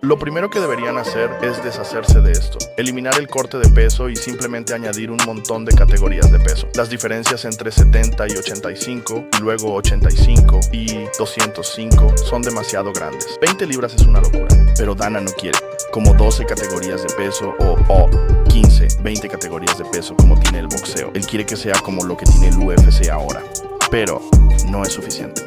Lo primero que deberían hacer es deshacerse de esto, eliminar el corte de peso y simplemente añadir un montón de categorías de peso. Las diferencias entre 70 y 85, y luego 85 y 205 son demasiado grandes. 20 libras es una locura, pero Dana no quiere, como 12 categorías de peso o 15, 20 categorías de peso como tiene el boxeo. Él quiere que sea como lo que tiene el UFC ahora, pero no es suficiente.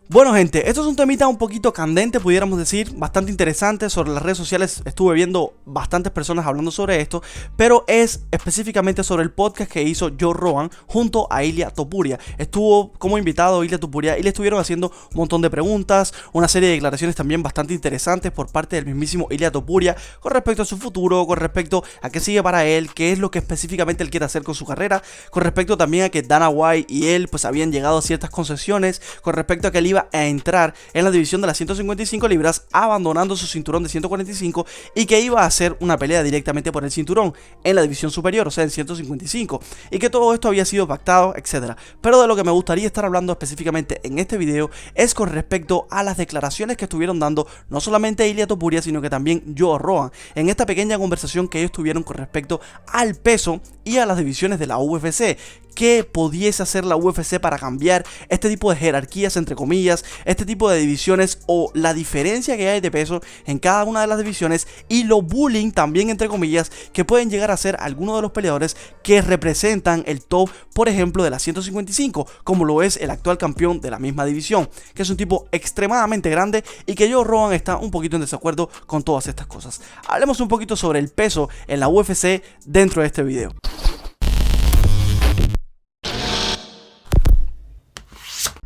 Bueno gente, esto es un temita un poquito candente, pudiéramos decir, bastante interesante. Sobre las redes sociales estuve viendo bastantes personas hablando sobre esto, pero es específicamente sobre el podcast que hizo Joe Rogan junto a Ilia Topuria. Estuvo como invitado Ilia Topuria y le estuvieron haciendo un montón de preguntas, una serie de declaraciones también bastante interesantes por parte del mismísimo Ilia Topuria con respecto a su futuro, con respecto a qué sigue para él, qué es lo que específicamente él quiere hacer con su carrera, con respecto también a que Dana White y él pues habían llegado a ciertas concesiones, con respecto a que él iba a entrar en la división de las 155 libras abandonando su cinturón de 145 y que iba a hacer una pelea directamente por el cinturón en la división superior, o sea en 155, y que todo esto había sido pactado, etcétera. Pero de lo que me gustaría estar hablando específicamente en este video es con respecto a las declaraciones que estuvieron dando no solamente Ilia Topuria sino que también Joe Rogan en esta pequeña conversación que ellos tuvieron con respecto al peso y a las divisiones de la UFC. ¿Qué pudiese hacer la UFC para cambiar este tipo de jerarquías, entre comillas, este tipo de divisiones o la diferencia que hay de peso en cada una de las divisiones y lo bullying también, entre comillas, que pueden llegar a ser algunos de los peleadores que representan el top, por ejemplo, de la 155, como lo es el actual campeón de la misma división, que es un tipo extremadamente grande y que Joe Rogan está un poquito en desacuerdo con todas estas cosas. Hablemos un poquito sobre el peso en la UFC dentro de este video.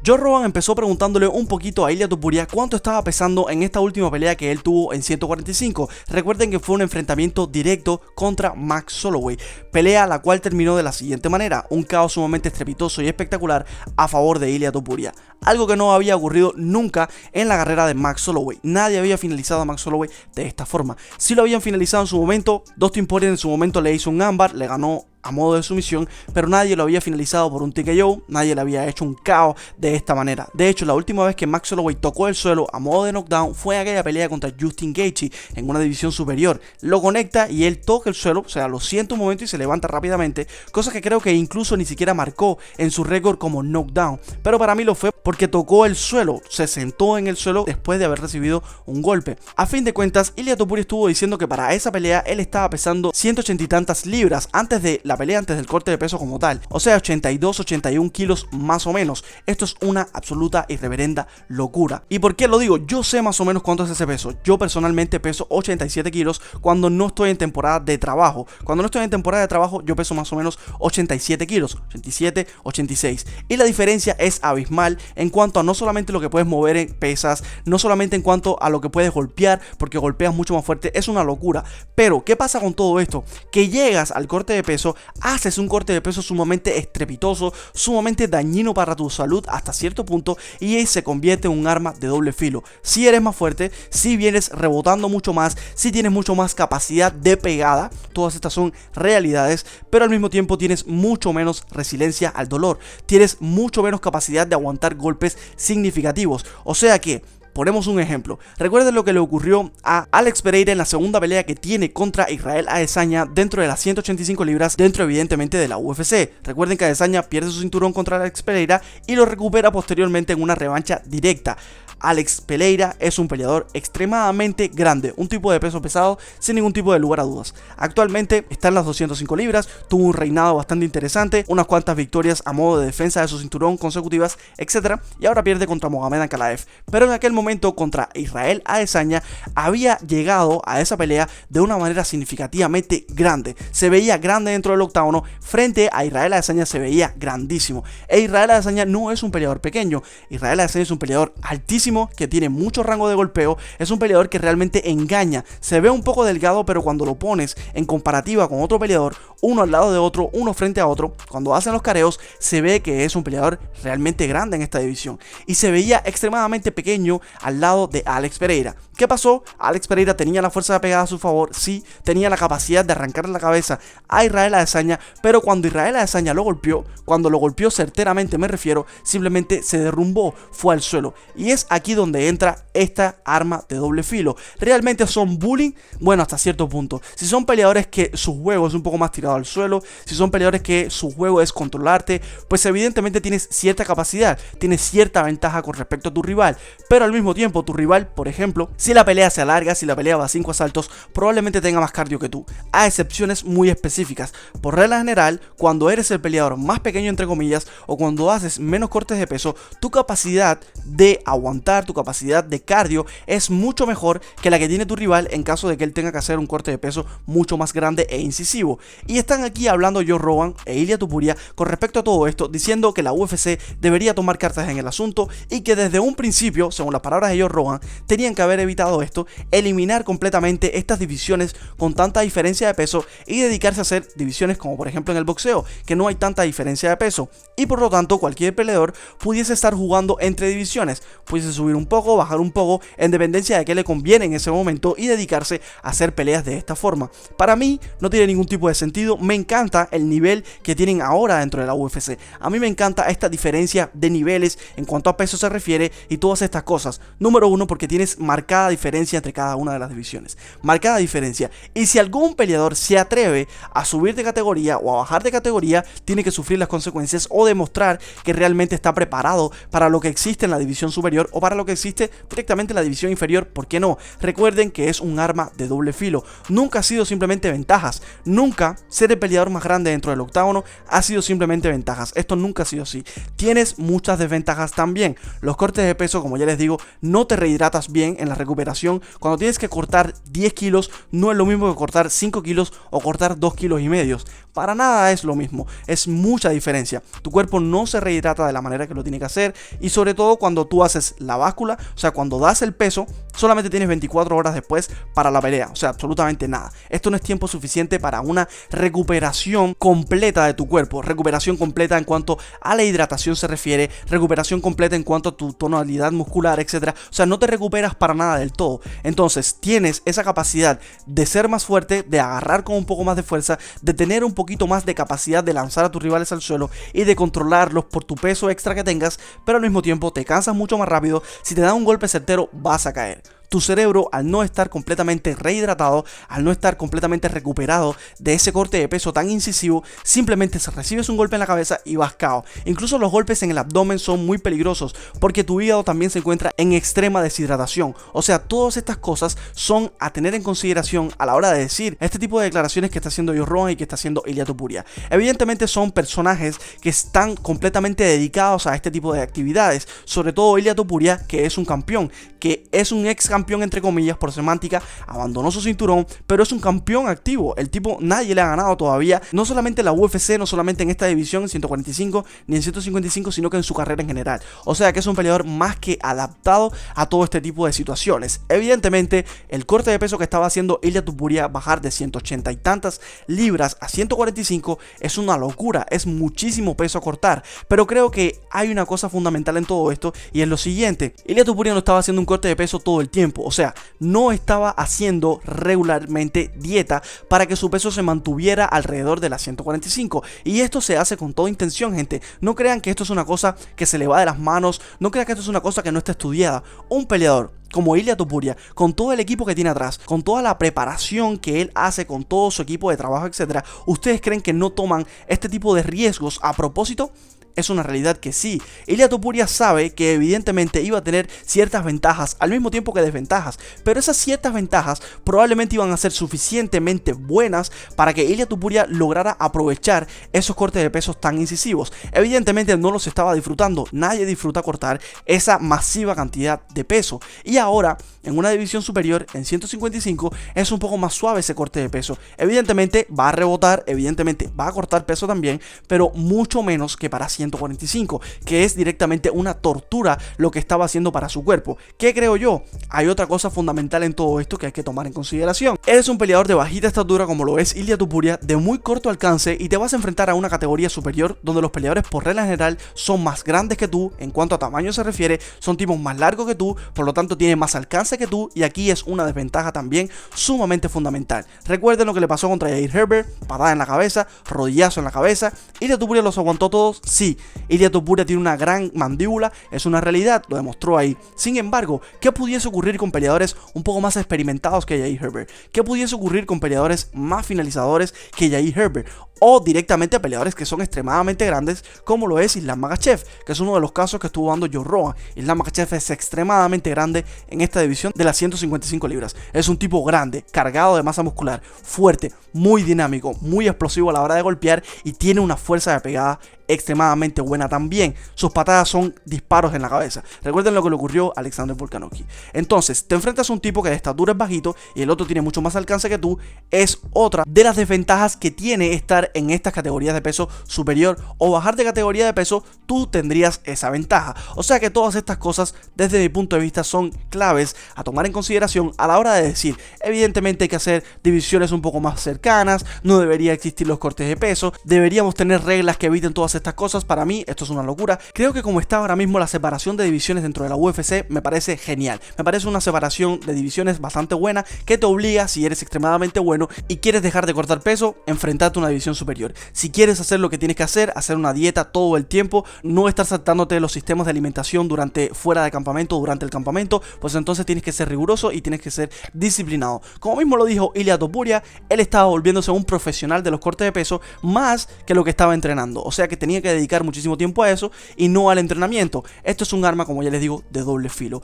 Joe Rogan empezó preguntándole un poquito a Ilia Topuria cuánto estaba pesando en esta última pelea que él tuvo en 145. Recuerden que fue un enfrentamiento directo contra Max Holloway, pelea la cual terminó de la siguiente manera: un caos sumamente estrepitoso y espectacular a favor de Ilia Topuria, algo que no había ocurrido nunca en la carrera de Max Holloway. Nadie había finalizado a Max Holloway de esta forma. Si lo habían finalizado en su momento, Dustin Poirier en su momento le hizo un armbar, le ganó a modo de sumisión, pero nadie lo había finalizado por un TKO, nadie le había hecho un KO de esta manera. De hecho, la última vez que Max Holloway tocó el suelo a modo de knockdown fue aquella pelea contra Justin Gaethje en una división superior. Lo conecta y él toca el suelo, o sea, lo siente un momento y se levanta rápidamente, cosa que creo que incluso ni siquiera marcó en su récord como knockdown, pero para mí lo fue porque tocó el suelo, se sentó en el suelo después de haber recibido un golpe. A fin de cuentas, Ilia Topuria estuvo diciendo que para esa pelea él estaba pesando 180 y tantas libras antes de la pelea, antes del corte de peso como tal, o sea 82, 81 kilos más o menos. Esto es una absoluta y reverenda locura. ¿Y por qué lo digo? Yo sé más o menos cuánto es ese peso. Yo personalmente peso 87 kilos cuando no estoy en temporada de trabajo. Cuando no estoy en temporada de trabajo yo peso más o menos 87 kilos, 87, 86, y la diferencia es abismal en cuanto a no solamente lo que puedes mover en pesas, no solamente en cuanto a lo que puedes golpear, porque golpeas mucho más fuerte, es una locura. Pero ¿qué pasa con todo esto? Que llegas al corte de peso, haces un corte de peso sumamente estrepitoso, sumamente dañino para tu salud hasta cierto punto, y se convierte en un arma de doble filo. Si eres más fuerte, si vienes rebotando mucho más, si tienes mucho más capacidad de pegada, todas estas son realidades, pero al mismo tiempo tienes mucho menos resiliencia al dolor, tienes mucho menos capacidad de aguantar golpes significativos. O sea que ponemos un ejemplo. Recuerden lo que le ocurrió a Alex Pereira en la segunda pelea que tiene contra Israel Adesanya dentro de las 185 libras, dentro evidentemente de la UFC. Recuerden que Adesanya pierde su cinturón contra Alex Pereira y lo recupera posteriormente en una revancha directa. Alex Pereira es un peleador extremadamente grande, un tipo de peso pesado sin ningún tipo de lugar a dudas. Actualmente está en las 205 libras, tuvo un reinado bastante interesante, unas cuantas victorias a modo de defensa de su cinturón consecutivas, etc. Y ahora pierde contra Mohamed Ankalaev. Pero en aquel momento contra Israel Adesanya había llegado a esa pelea de una manera significativamente grande. Se veía grande dentro del octágono, frente a Israel Adesanya se veía grandísimo. E Israel Adesanya no es un peleador pequeño, Israel Adesanya es un peleador altísimo, que tiene mucho rango de golpeo, es un peleador que realmente engaña, se ve un poco delgado, pero cuando lo pones en comparativa con otro peleador, uno al lado de otro, uno frente a otro, cuando hacen los careos, se ve que es un peleador realmente grande en esta división, y se veía extremadamente pequeño al lado de Alex Pereira. ¿Qué pasó? Alex Pereira tenía la fuerza de pegada a su favor, sí, tenía la capacidad de arrancarle la cabeza a Israel Adesanya, pero cuando Israel Adesanya lo golpeó, cuando lo golpeó certeramente me refiero, simplemente se derrumbó, fue al suelo. Y es aquí donde entra esta arma de doble filo. ¿Realmente son bullying? Bueno, hasta cierto punto. Si son peleadores que su juego es un poco más tirado al suelo, si son peleadores que su juego es controlarte, pues evidentemente tienes cierta capacidad, tienes cierta ventaja con respecto a tu rival, pero al mismo tiempo tu rival, por ejemplo, si la pelea se alarga, si la pelea va a 5 asaltos, probablemente tenga más cardio que tú, a excepciones muy específicas. Por regla general, cuando eres el peleador más pequeño entre comillas, o cuando haces menos cortes de peso, tu capacidad de aguantar, tu capacidad de cardio es mucho mejor que la que tiene tu rival en caso de que él tenga que hacer un corte de peso mucho más grande e incisivo. Y están aquí hablando Joe Rogan e Ilia Topuria con respecto a todo esto, diciendo que la UFC debería tomar cartas en el asunto y que desde un principio, según las palabras de Joe Rogan, tenían que haber evitado esto, eliminar completamente estas divisiones con tanta diferencia de peso y dedicarse a hacer divisiones como por ejemplo en el boxeo, que no hay tanta diferencia de peso y por lo tanto cualquier peleador pudiese estar jugando entre divisiones, pudiese subir un poco, bajar un poco en dependencia de qué le conviene en ese momento y dedicarse a hacer peleas de esta forma. Para mí no tiene ningún tipo de sentido, me encanta el nivel que tienen ahora dentro de la UFC, a mí me encanta esta diferencia de niveles en cuanto a peso se refiere y todas estas cosas. Número uno, porque tienes marcada diferencia entre cada una de las divisiones, marcada diferencia, y si algún peleador se atreve a subir de categoría o a bajar de categoría, tiene que sufrir las consecuencias o demostrar que realmente está preparado para lo que existe en la división superior o para lo que existe directamente en la división inferior. ¿Por qué no? Recuerden que es un arma de doble filo, nunca ha sido simplemente ventajas, nunca ser el peleador más grande dentro del octágono ha sido simplemente ventajas, esto nunca ha sido así, tienes muchas desventajas también. Los cortes de peso, como ya les digo, no te rehidratas bien en la recuperación. Cuando tienes que cortar 10 kilos no es lo mismo que cortar 5 kilos o cortar 2 kilos y medios, para nada es lo mismo, es mucha diferencia. Tu cuerpo no se rehidrata de la manera que lo tiene que hacer y sobre todo cuando tú haces la báscula, o sea, cuando das el peso, solamente tienes 24 horas después para la pelea, o sea, absolutamente nada. Esto no es tiempo suficiente para una recuperación completa de tu cuerpo, recuperación completa en cuanto a la hidratación se refiere, recuperación completa en cuanto a tu tonalidad muscular, etcétera. O sea, no te recuperas para nada del todo. Entonces, tienes esa capacidad de ser más fuerte, de agarrar con un poco más de fuerza, de tener un poquito más de capacidad de lanzar a tus rivales al suelo y de controlarlos por tu peso extra que tengas, pero al mismo tiempo te cansas mucho más rápido. Si te dan un golpe certero, vas a caer. Tu cerebro, al no estar completamente rehidratado, al no estar completamente recuperado de ese corte de peso tan incisivo, simplemente recibes un golpe en la cabeza y vas cao. Incluso los golpes en el abdomen son muy peligrosos porque tu hígado también se encuentra en extrema deshidratación. O sea, todas estas cosas son a tener en consideración a la hora de decir este tipo de declaraciones que está haciendo Joe Rogan y que está haciendo Ilia Topuria. Evidentemente son personajes que están completamente dedicados a este tipo de actividades, sobre todo Ilia Topuria, que es un campeón, que es un ex campeón entre comillas por semántica, abandonó su cinturón, pero es un campeón activo. El tipo nadie le ha ganado todavía, no solamente en la UFC, no solamente en esta división en 145 ni en 155, sino que en su carrera en general. O sea que es un peleador más que adaptado a todo este tipo de situaciones. Evidentemente el corte de peso que estaba haciendo Ilia Topuria, bajar de 180 y tantas libras a 145, es una locura, es muchísimo peso a cortar, pero creo que hay una cosa fundamental en todo esto y es lo siguiente: Ilia Topuria no estaba haciendo un corte de peso todo el tiempo. O sea, no estaba haciendo regularmente dieta para que su peso se mantuviera alrededor de las 145. Y esto se hace con toda intención, gente. No crean que esto es una cosa que se le va de las manos. No crean que esto es una cosa que no está estudiada. Un peleador como Ilia Topuria, con todo el equipo que tiene atrás, con toda la preparación que él hace, con todo su equipo de trabajo, etcétera, ¿ustedes creen que no toman este tipo de riesgos a propósito? Es una realidad que sí. Ilia Topuria sabe que evidentemente iba a tener ciertas ventajas al mismo tiempo que desventajas, pero esas ciertas ventajas probablemente iban a ser suficientemente buenas para que Ilia Topuria lograra aprovechar esos cortes de pesos tan incisivos. Evidentemente no los estaba disfrutando, nadie disfruta cortar esa masiva cantidad de peso, y ahora en una división superior, en 155, es un poco más suave ese corte de peso. Evidentemente va a rebotar, evidentemente va a cortar peso también, pero mucho menos que para 145, que es directamente una tortura lo que estaba haciendo para su cuerpo. ¿Qué creo yo? Hay otra cosa fundamental en todo esto que hay que tomar en consideración. Eres un peleador de bajita estatura como lo es Ilia Topuria, de muy corto alcance, y te vas a enfrentar a una categoría superior donde los peleadores por regla general son más grandes que tú, en cuanto a tamaño se refiere, son tipos más largos que tú, por lo tanto tienen más alcance que tú, y aquí es una desventaja también sumamente fundamental. Recuerden lo que le pasó contra Yair Herbert: patada en la cabeza, rodillazo en la cabeza. Ilia Topuria los aguantó todos, sí. Ilia Topuria tiene una gran mandíbula, es una realidad, lo demostró ahí. Sin embargo, ¿qué pudiese ocurrir con peleadores un poco más experimentados que Yair Herbert? ¿Qué pudiese ocurrir con peleadores más finalizadores que Yair Herbert? O directamente a peleadores que son extremadamente grandes, como lo es Islam Makhachev, que es uno de los casos que estuvo dando Joe Rogan. Islam Makhachev es extremadamente grande en esta división de las 155 libras. Es un tipo grande, cargado de masa muscular, fuerte, muy dinámico, muy explosivo a la hora de golpear, y tiene una fuerza de pegada extremadamente buena también. Sus patadas son disparos en la cabeza. Recuerden lo que le ocurrió a Alexander Volkanovski. Entonces, te enfrentas a un tipo que de estatura es bajito y el otro tiene mucho más alcance que tú. Es otra de las desventajas que tiene estar en estas categorías de peso superior o bajar de categoría de peso. Tú tendrías esa ventaja. O sea que todas estas cosas, desde mi punto de vista, son claves a tomar en consideración a la hora de decir: evidentemente hay que hacer divisiones un poco más cercanas, no debería existir los cortes de peso, deberíamos tener reglas que eviten todas estas cosas. Para mí esto es una locura. Creo que como está ahora mismo la separación de divisiones dentro de la UFC, me parece genial. Me parece una separación de divisiones bastante buena, que te obliga, si eres extremadamente bueno y quieres dejar de cortar peso, enfrentarte a una división superior. Si quieres hacer lo que tienes que hacer una dieta todo el tiempo, no estar saltándote los sistemas de alimentación fuera de campamento, durante el campamento, pues entonces tienes que ser riguroso y tienes que ser disciplinado. Como mismo lo dijo Ilia Topuria, él estaba volviéndose un profesional de los cortes de peso más que lo que estaba entrenando. O sea que tenía que dedicar muchísimo tiempo a eso y no al entrenamiento. Esto es un arma, como ya les digo, de doble filo.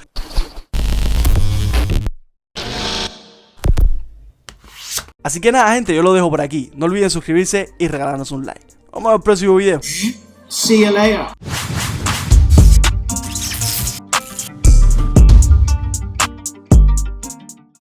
Así que nada, gente, yo lo dejo por aquí. No olviden suscribirse y regalarnos un like. Vamos al próximo video. See you later.